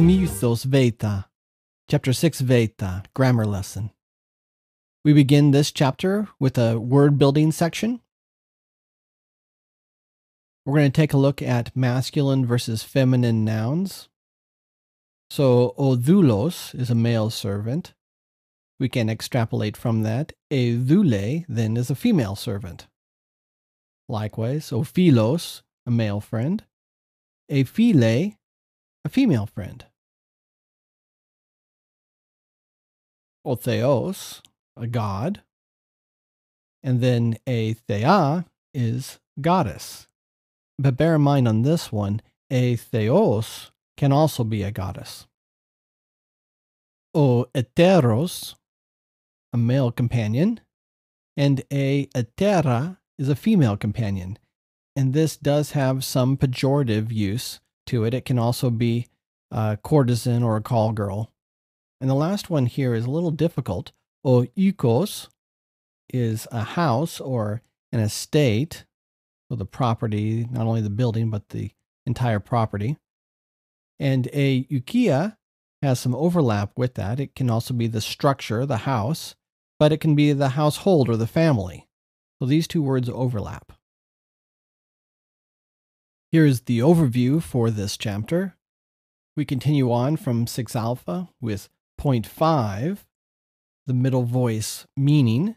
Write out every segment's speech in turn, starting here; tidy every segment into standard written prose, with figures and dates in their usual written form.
mythos veta. Chapter 6 Veta, grammar lesson. We begin this chapter with a word building section. We're going to take a look at masculine versus feminine nouns. So, o doulos is a male servant. We can extrapolate from that. E doule then is a female servant. Likewise, o philos, a male friend. E phile, a female friend. O theos, a god. And then a thea is goddess. But bear in mind on this one, a theos can also be a goddess. O heteros, a male companion, and a hetera is a female companion. And this does have some pejorative use to it. It can also be a courtesan or a call girl. And the last one here is a little difficult. O oikos is a house or an estate. So the property, not only the building, but the entire property. And a eukia has some overlap with that. It can also be the structure, the house, but it can be the household or the family. So these two words overlap. Here's the overview for this chapter. We continue on from 6 alpha with point 5, the middle voice meaning.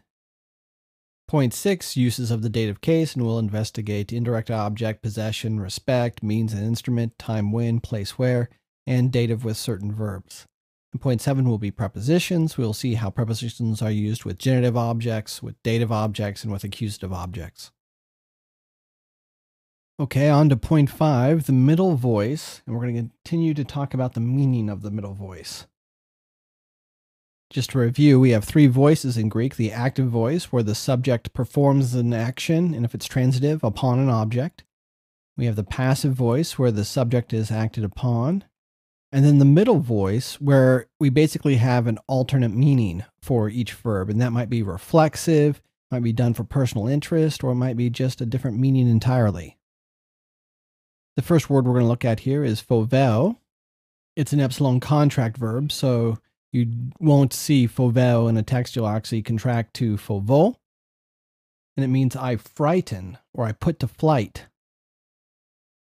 Point 6, uses of the dative case, and we'll investigate indirect object, possession, respect, means and instrument, time when, place where, and dative with certain verbs. And point 7 will be prepositions. We'll see how prepositions are used with genitive objects, with dative objects, and with accusative objects. Okay, on to point 5, the middle voice, and we're going to continue to talk about the meaning of the middle voice. Just to review, we have 3 voices in Greek. The active voice, where the subject performs an action, and if it's transitive, upon an object. We have the passive voice, where the subject is acted upon. And then the middle voice, where we basically have an alternate meaning for each verb, and that might be reflexive, might be done for personal interest, or it might be just a different meaning entirely. The first word we're going to look at here is phoveo. It's an epsilon contract verb, so you won't see phoveo in a text. You'll actually contract to phovo. And it means I frighten or I put to flight.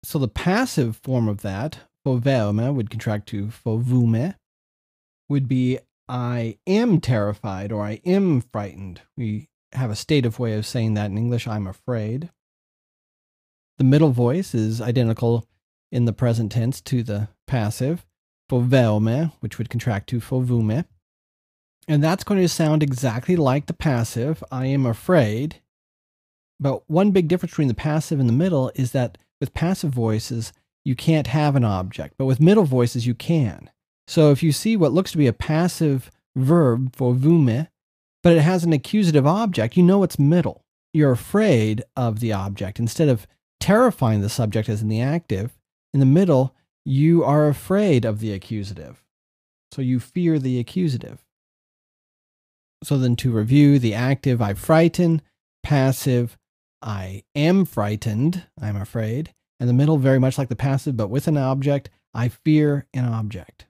So the passive form of that, phoveome, would contract to phovume, would be I am terrified or I am frightened. We have a stative way of saying that in English, I'm afraid. The middle voice is identical in the present tense to the passive, phoveome, which would contract to phovume. And that's going to sound exactly like the passive, I am afraid. But one big difference between the passive and the middle is that with passive voices, you can't have an object, but with middle voices, you can. So if you see what looks to be a passive verb, phovume, but it has an accusative object, you know it's middle. You're afraid of the object. Instead of terrifying the subject as in the active, in the middle, you are afraid of the accusative. So you fear the accusative. So then to review, the active, I frighten, passive, I am frightened, I'm afraid, and the middle, very much like the passive, but with an object, I fear an object.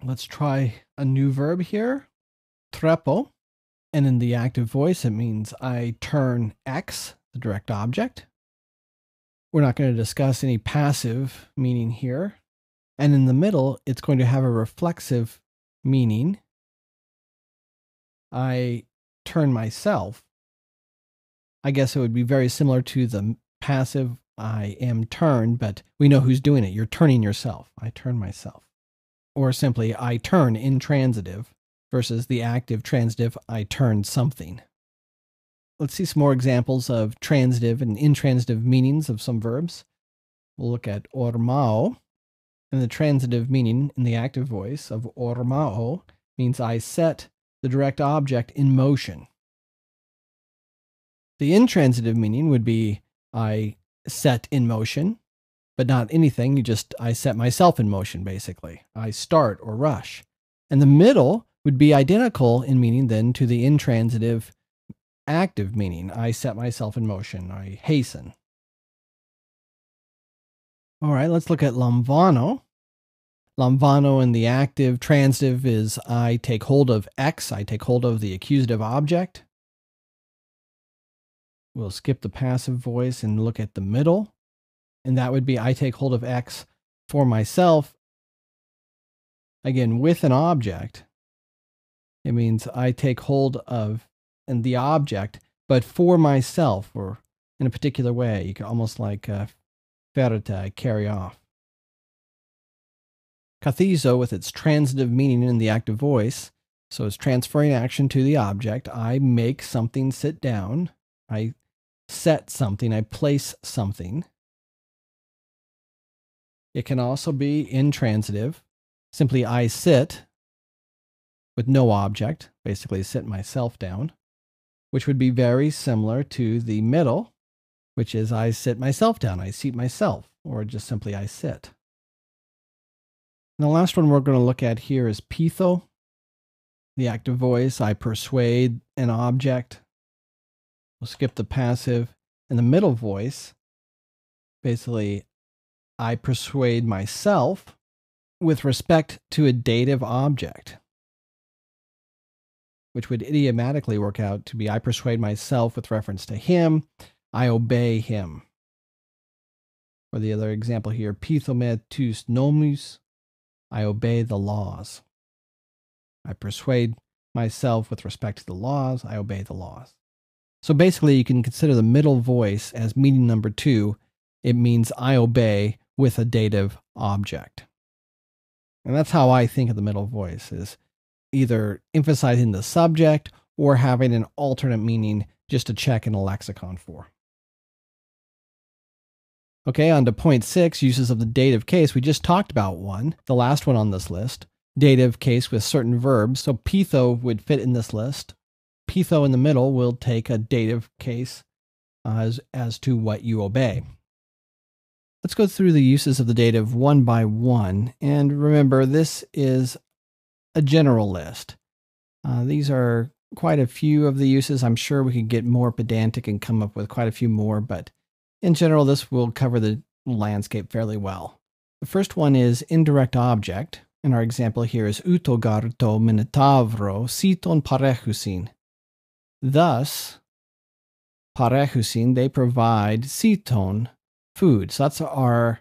Let's try a new verb here, trepo, and in the active voice, it means I turn X, the direct object. We're not going to discuss any passive meaning here. And in the middle, it's going to have a reflexive meaning. I turn myself. I guess it would be very similar to the passive, I am turned, but we know who's doing it. You're turning yourself. I turn myself. Or simply, I turn intransitive versus the active transitive, I turn something. Let's see some more examples of transitive and intransitive meanings of some verbs. We'll look at ormao. And the transitive meaning in the active voice of ormao means I set the direct object in motion. The intransitive meaning would be I set in motion, but not anything. I set myself in motion, basically. I start or rush. And the middle would be identical in meaning then to the intransitive active meaning. I set myself in motion. I hasten. All right, let's look at lambano. Lamvano in the active. Transitive is I take hold of X. I take hold of the accusative object. We'll skip the passive voice and look at the middle. And that would be I take hold of X for myself. Again, with an object, it means I take hold of the object, but for myself or in a particular way. You can almost like ferta, carry off. Kathizo with its transitive meaning in the active voice. So it's transferring action to the object. I make something sit down. I set something. I place something. It can also be intransitive. Simply I sit with no object. Basically sit myself down. Which would be very similar to the middle, which is I sit myself down. I seat myself. Or just simply I sit. And the last one we're going to look at here is pitho, the active voice. I persuade an object. We'll skip the passive. And the middle voice, basically, I persuade myself with respect to a dative object, which would idiomatically work out to be I persuade myself with reference to him. I obey him. Or the other example here, pithomet tous nomus. I obey the laws. I persuade myself with respect to the laws. I obey the laws. So basically, you can consider the middle voice as meaning number 2. It means I obey with a dative object. And that's how I think of the middle voice, is either emphasizing the subject or having an alternate meaning just to check in a lexicon for. Okay, on to point 6, uses of the dative case. We just talked about one, the last one on this list. Dative case with certain verbs. So pitho would fit in this list. Pitho in the middle will take a dative case as to what you obey. Let's go through the uses of the dative one by one. And remember, this is a general list. These are quite a few of the uses. I'm sure we could get more pedantic and come up with quite a few more, but in general, this will cover the landscape fairly well. The first one is indirect object, and our example here is utogar to minetavro siton parechusin. Thus, parechusin, they provide siton, food. So that's our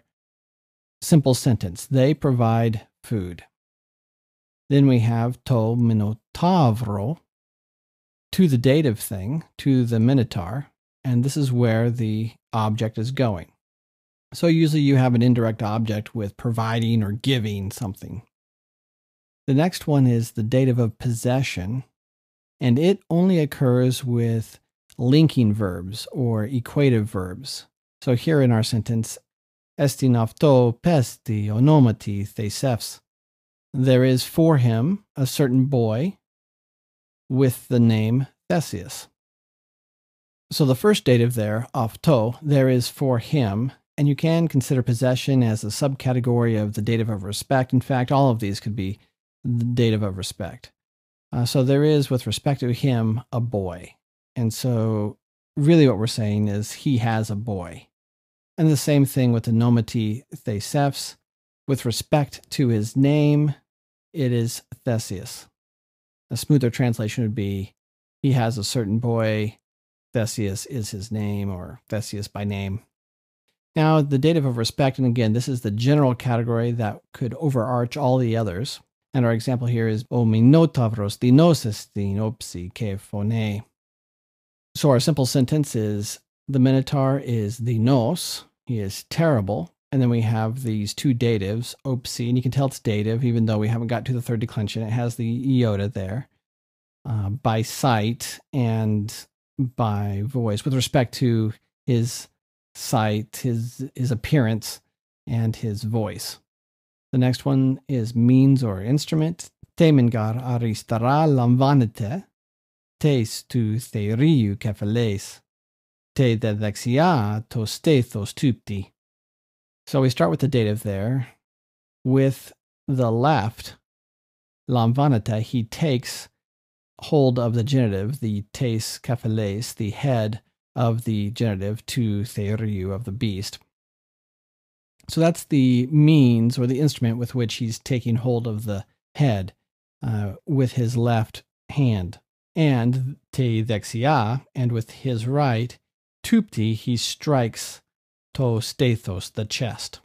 simple sentence. They provide food. Then we have to minotavro, to the dative thing, to the minotaur, and this is where the object is going. So usually you have an indirect object with providing or giving something. The next one is the dative of possession, and it only occurs with linking verbs or equative verbs. So here in our sentence, esti nafto pesti onomati thesefs. There is for him a certain boy with the name Theseus. So the first dative there, afto, there is for him, and you can consider possession as a subcategory of the dative of respect. In fact, all of these could be the dative of respect. So there is, with respect to him, a boy. And so really what we're saying is he has a boy. And the same thing with the nomati thesefs. With respect to his name, it is Theseus. A smoother translation would be, he has a certain boy, Theseus is his name, or Theseus by name. Now, the dative of respect, and again, this is the general category that could overarch all the others. And our example here is, o minotavros dinosis dinopsi ke phone. So our simple sentence is, the minotaur is dinos, he is terrible. And then we have these two datives, opsi, and you can tell it's dative, even though we haven't got to the third declension. It has the iota there, by sight and by voice, with respect to his sight, his appearance, and his voice. The next one is means or instrument. Temengar aristara lamvanete, tes tu theoriu kepheles, te dedexia to stethos tupti. So we start with the dative there. With the left, lamvanete, he takes hold of the genitive, the tes kepheles, the head of the genitive, to theoriu, of the beast. So that's the means or the instrument with which he's taking hold of the head with his left hand. And te dexia, and with his right, tupti, he strikes to stethos, the chest.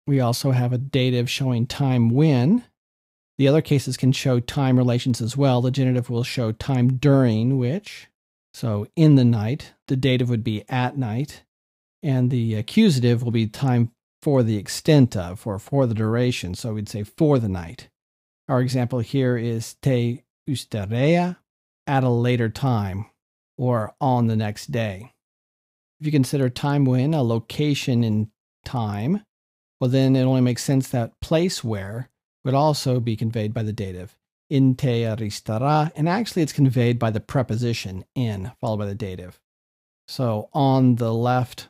We also have a dative showing time when. The other cases can show time relations as well. The genitive will show time during which. So in the night, the dative would be at night, and the accusative will be time for the extent of, or for the duration. So we'd say for the night. Our example here is te usterea, at a later time, or on the next day. If you consider time when a location in time, well then it only makes sense that place where would also be conveyed by the dative. In te aristara, and actually it's conveyed by the preposition in, followed by the dative. So on the left,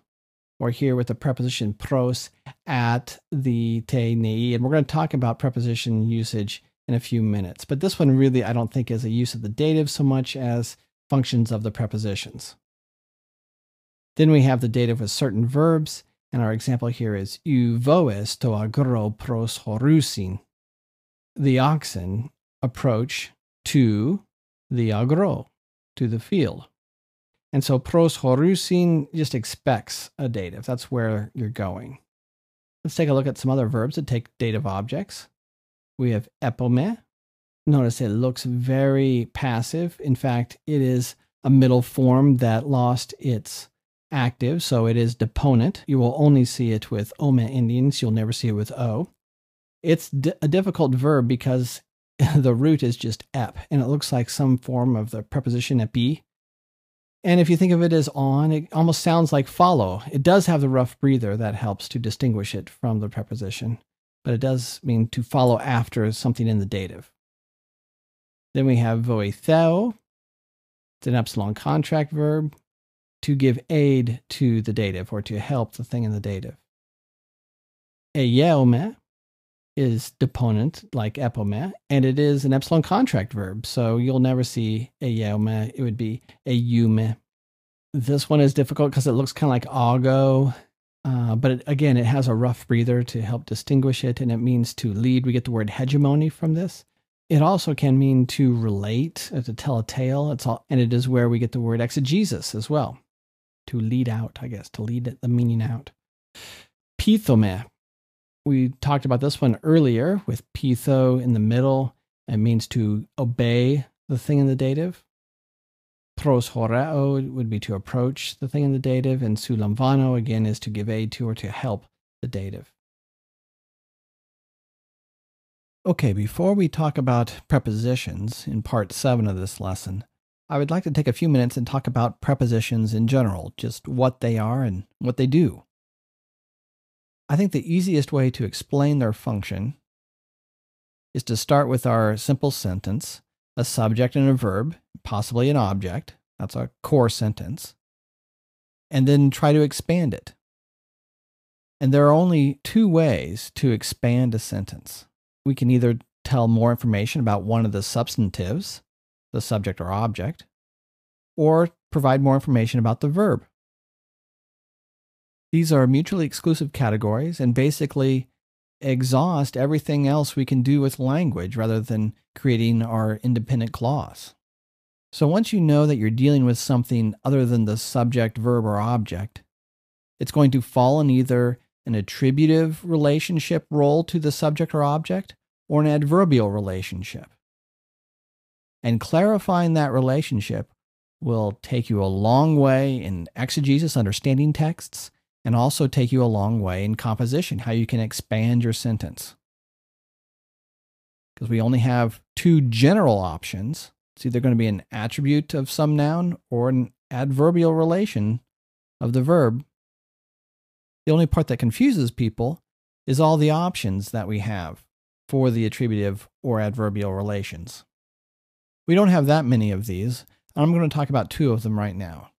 or here with the preposition pros, at the te nei, and we're going to talk about preposition usage in a few minutes. But this one really, I don't think, is a use of the dative so much as functions of the prepositions. Then we have the dative with certain verbs, and our example here is eu voes to agro pros horusin. The oxen approach to the agro, to the field. And so pros horusin just expects a dative. That's where you're going. Let's take a look at some other verbs that take dative objects. We have epome. Notice it looks very passive. In fact, it is a middle form that lost its active, so it is deponent. You will only see it with ome endings. You'll never see it with o. It's a difficult verb because the root is just ep, and it looks like some form of the preposition epi. And if you think of it as on, it almost sounds like follow. It does have the rough breather that helps to distinguish it from the preposition, but it does mean to follow after something in the dative. Then we have voetheo. It's an epsilon contract verb, to give aid to the dative or to help the thing in the dative. Eyeome is deponent like epome, and it is an epsilon contract verb, so you'll never see eyeome. It would be eyume. This one is difficult because it looks kind of like ago, but again, it has a rough breather to help distinguish it, and it means to lead. We get the word hegemony from this. It also can mean to relate, to tell a tale. And it is where we get the word exegesis as well. To lead out, I guess, to lead the meaning out. Pithome. We talked about this one earlier with pitho in the middle. It means to obey the thing in the dative. Pros horeo would be to approach the thing in the dative. And sulamvano, again, is to give aid to or to help the dative. Okay, before we talk about prepositions in part 7 of this lesson, I would like to take a few minutes and talk about prepositions in general, just what they are and what they do. I think the easiest way to explain their function is to start with our simple sentence, a subject and a verb, possibly an object. That's our core sentence. And then try to expand it. And there are only two ways to expand a sentence. We can either tell more information about one of the substantives, the subject or object, or provide more information about the verb. These are mutually exclusive categories and basically exhaust everything else we can do with language rather than creating our independent clause. So once you know that you're dealing with something other than the subject, verb, or object, it's going to fall in either an attributive relationship role to the subject or object or an adverbial relationship. And clarifying that relationship will take you a long way in exegesis, understanding texts, and also take you a long way in composition, how you can expand your sentence. Because we only have two general options. It's either going to be an attribute of some noun or an adverbial relation of the verb. The only part that confuses people is all the options that we have for the attributive or adverbial relations. We don't have that many of these, and I'm going to talk about two of them right now.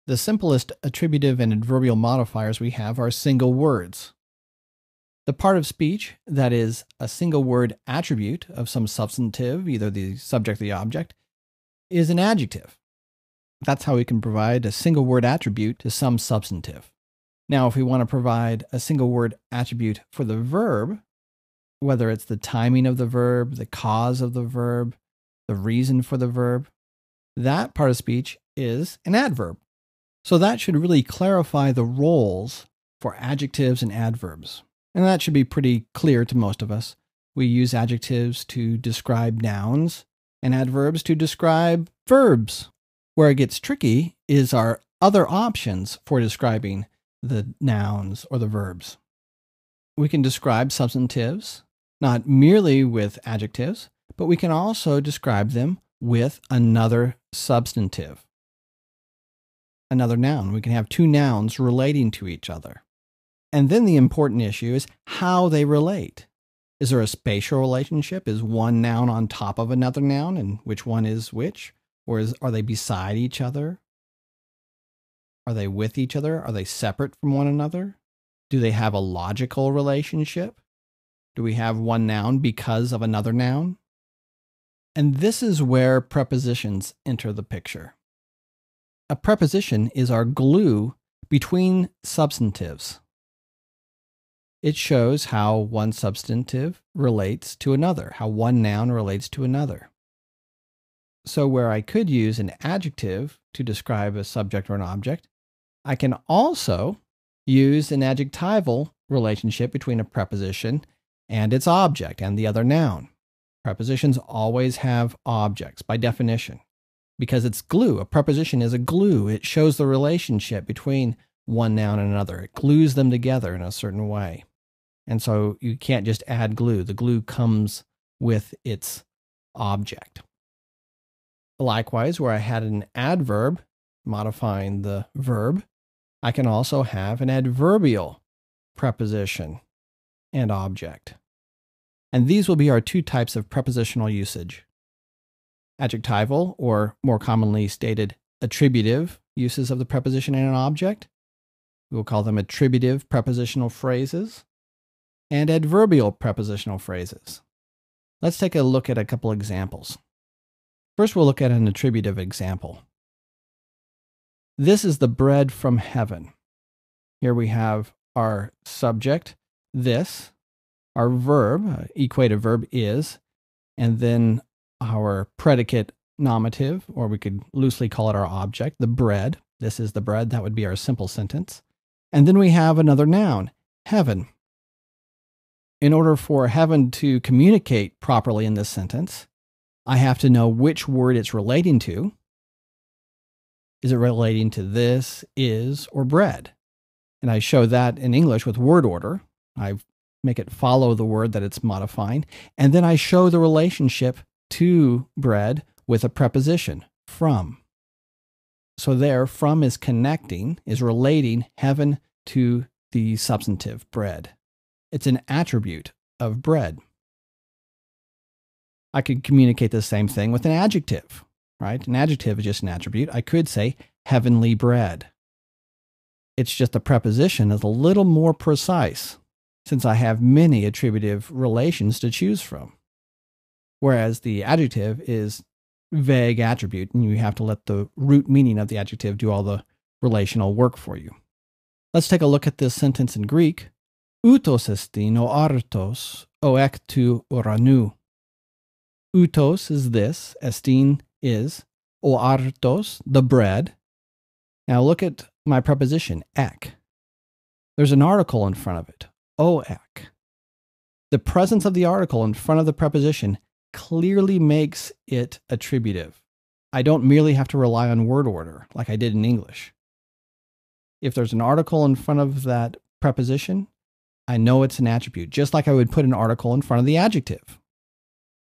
The simplest attributive and adverbial modifiers we have are single words. The part of speech that is a single word attribute of some substantive, either the subject or the object, is an adjective. That's how we can provide a single word attribute to some substantive. Now, if we want to provide a single word attribute for the verb, whether it's the timing of the verb, the cause of the verb, the reason for the verb, that part of speech is an adverb. So that should really clarify the roles for adjectives and adverbs. And that should be pretty clear to most of us. We use adjectives to describe nouns and adverbs to describe verbs. Where it gets tricky is our other options for describing the nouns or the verbs. We can describe substantives, not merely with adjectives, but we can also describe them with another substantive, another noun. We can have two nouns relating to each other. And then the important issue is how they relate. Is there a spatial relationship? Is one noun on top of another noun, and which one is which? Or are they beside each other? Are they with each other? Are they separate from one another? Do they have a logical relationship? Do we have one noun because of another noun? And this is where prepositions enter the picture. A preposition is our glue between substantives. It shows how one substantive relates to another, how one noun relates to another. So where I could use an adjective to describe a subject or an object, I can also use an adjectival relationship between a preposition and its object and the other noun. Prepositions always have objects by definition because it's glue. A preposition is a glue. It shows the relationship between one noun and another. It glues them together in a certain way. And so you can't just add glue. The glue comes with its object. Likewise, where I had an adverb modifying the verb, I can also have an adverbial preposition and object. And these will be our two types of prepositional usage. Adjectival, or more commonly stated, attributive uses of the preposition and an object. We will call them attributive prepositional phrases and adverbial prepositional phrases. Let's take a look at a couple examples. First, we'll look at an attributive example. This is the bread from heaven. Here we have our subject, this, our verb, equative verb is, and then our predicate nominative, or we could loosely call it our object, the bread. This is the bread. That would be our simple sentence. And then we have another noun, heaven. In order for heaven to communicate properly in this sentence, I have to know which word it's relating to. Is it relating to this, is, or bread? And I show that in English with word order. I make it follow the word that it's modifying. And then I show the relationship to bread with a preposition, from. So there, from is connecting, is relating heaven to the substantive, bread. It's an attribute of bread. I could communicate the same thing with an adjective, right? An adjective is just an attribute. I could say heavenly bread. It's just the preposition is a little more precise since I have many attributive relations to choose from. Whereas the adjective is vague attribute, and you have to let the root meaning of the adjective do all the relational work for you. Let's take a look at this sentence in Greek. Outos estin o artos o ektu oranu. Outos is this, estin is, o artos, the bread. Now look at my preposition, ek. There's an article in front of it, o ek. The presence of the article in front of the preposition clearly makes it attributive. I don't merely have to rely on word order like I did in English. If there's an article in front of that preposition, I know it's an attribute, just like I would put an article in front of the adjective.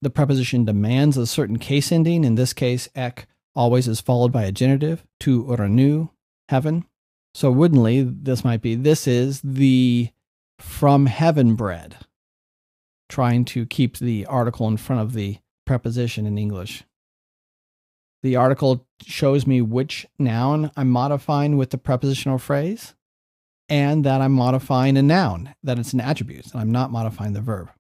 The preposition demands a certain case ending. In this case, ek always is followed by a genitive, tu oranu, heaven. So woodenly, this might be, this is the from heaven bread, trying to keep the article in front of the preposition in English. The article shows me which noun I'm modifying with the prepositional phrase, and that I'm modifying a noun, that it's an attribute, and I'm not modifying the verb.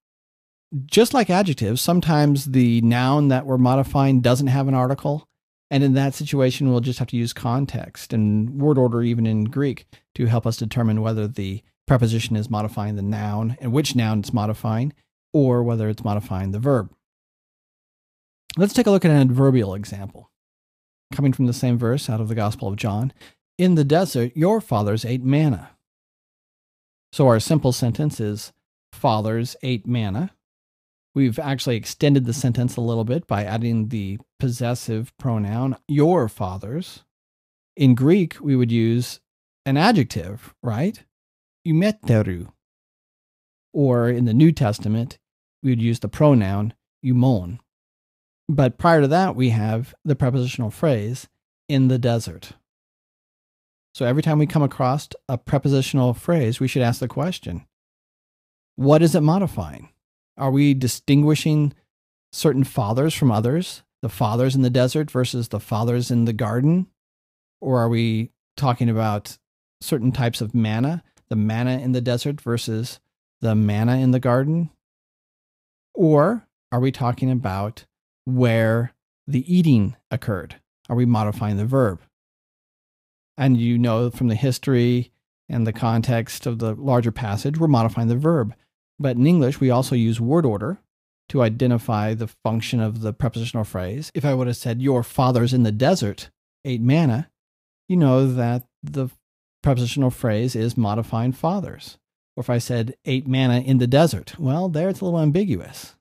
Just like adjectives, sometimes the noun that we're modifying doesn't have an article, And in that situation, we'll just have to use context and word order, even in Greek, to help us determine whether the preposition is modifying the noun and which noun it's modifying, or whether it's modifying the verb. Let's take a look at an adverbial example. Coming from the same verse out of the Gospel of John, in the desert, your fathers ate manna. So our simple sentence is, fathers ate manna. We've actually extended the sentence a little bit by adding the possessive pronoun, your fathers. In Greek, we would use an adjective, right? Eumeteru. Or in the New Testament, we would use the pronoun eumon. But prior to that, we have the prepositional phrase, in the desert. So every time we come across a prepositional phrase, we should ask the question, what is it modifying? Are we distinguishing certain fathers from others? The fathers in the desert versus the fathers in the garden? Or are we talking about certain types of manna, the manna in the desert versus the manna in the garden? Or are we talking about where the eating occurred? Are we modifying the verb? And you know from the history and the context of the larger passage, we're modifying the verb. But in English, we also use word order to identify the function of the prepositional phrase. If I would have said, your fathers in the desert ate manna, you know that the prepositional phrase is modifying fathers. Or if I said, ate manna in the desert, well, there it's a little ambiguous.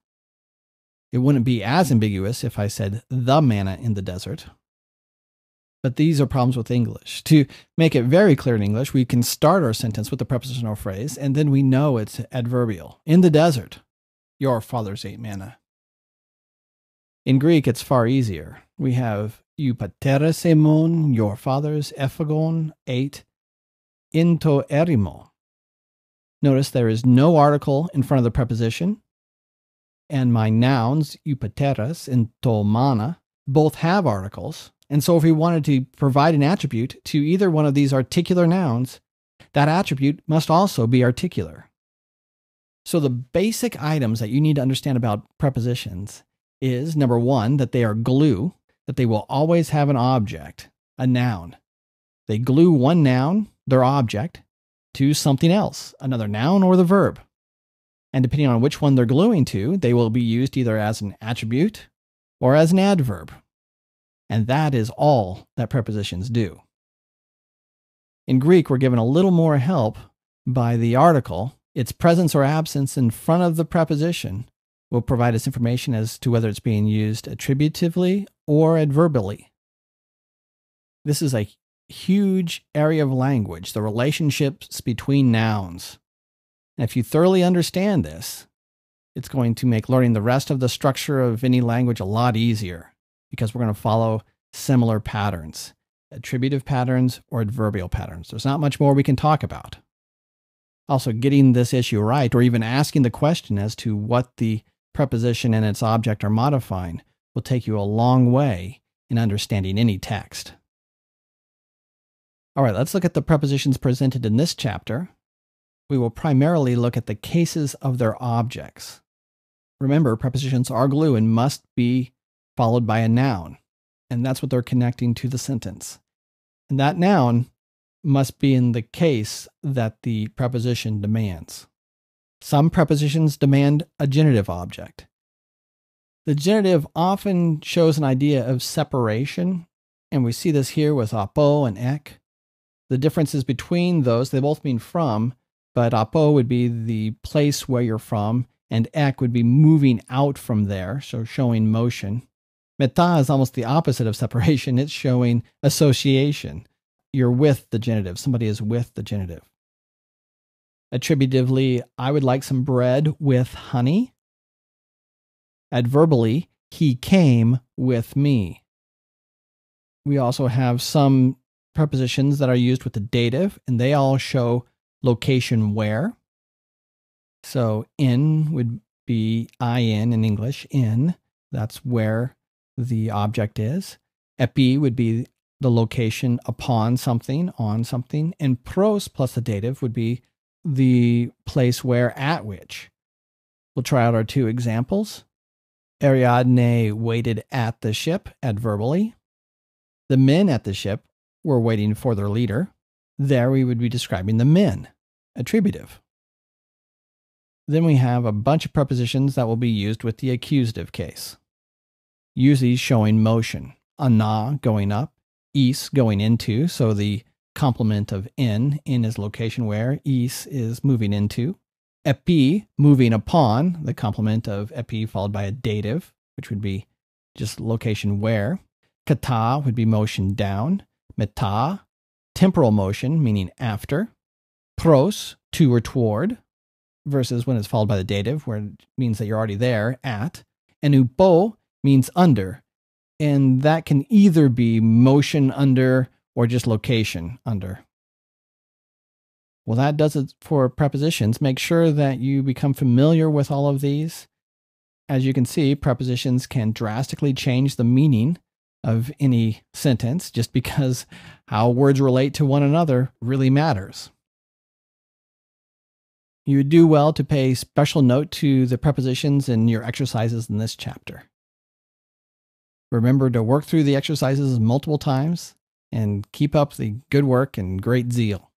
It wouldn't be as ambiguous if I said, the manna in the desert. But these are problems with English. To make it very clear in English, we can start our sentence with the prepositional phrase, and then we know it's adverbial. In the desert, your fathers ate manna. In Greek, it's far easier. We have you pateres emon, your fathers ephagon ate into erimo. Notice there is no article in front of the preposition, and my nouns, you pateres and to mana, both have articles. And so if we wanted to provide an attribute to either one of these articular nouns, that attribute must also be articular. So the basic items that you need to understand about prepositions is, number one, that they are glue, that they will always have an object, a noun. They glue one noun, their object, to something else, another noun or the verb. And depending on which one they're gluing to, they will be used either as an attribute or as an adverb. And that is all that prepositions do. In Greek, we're given a little more help by the article. Its presence or absence in front of the preposition will provide us information as to whether it's being used attributively or adverbially. This is a huge area of language, the relationships between nouns. And if you thoroughly understand this, it's going to make learning the rest of the structure of any language a lot easier, because we're going to follow similar patterns, attributive patterns or adverbial patterns. There's not much more we can talk about. Also, getting this issue right, or even asking the question as to what the preposition and its object are modifying, will take you a long way in understanding any text. All right, let's look at the prepositions presented in this chapter. We will primarily look at the cases of their objects. Remember, prepositions are glue and must be followed by a noun, and that's what they're connecting to the sentence. And that noun must be in the case that the preposition demands. Some prepositions demand a genitive object. The genitive often shows an idea of separation, and we see this here with apo and ek. The differences between those, they both mean from, but apo would be the place where you're from, and ek would be moving out from there, so showing motion. Meta is almost the opposite of separation. It's showing association. You're with the genitive. Somebody is with the genitive. Attributively, I would like some bread with honey. Adverbally, he came with me. We also have some prepositions that are used with the dative, and they all show location where. So in would be in English, in. That's where the object is. Epi would be the location upon something, on something. And pros plus the dative would be the place where, at which. We'll try out our two examples. Ariadne waited at the ship, adverbally. The men at the ship were waiting for their leader. There we would be describing the men, attributive. Then we have a bunch of prepositions that will be used with the accusative case, usually showing motion. Ana, going up, is, going into, so the complement of in is location where, is moving into. Epi, moving upon, the complement of epi followed by a dative, which would be just location where. Kata would be motion down. Meta, temporal motion, meaning after. Pros, to or toward, versus when it's followed by the dative, where it means that you're already there, at. And upo means under, and that can either be motion under or just location under. Well, that does it for prepositions. Make sure that you become familiar with all of these. As you can see, prepositions can drastically change the meaning of any sentence just because how words relate to one another really matters. You would do well to pay special note to the prepositions in your exercises in this chapter. Remember to work through the exercises multiple times and keep up the good work and great zeal.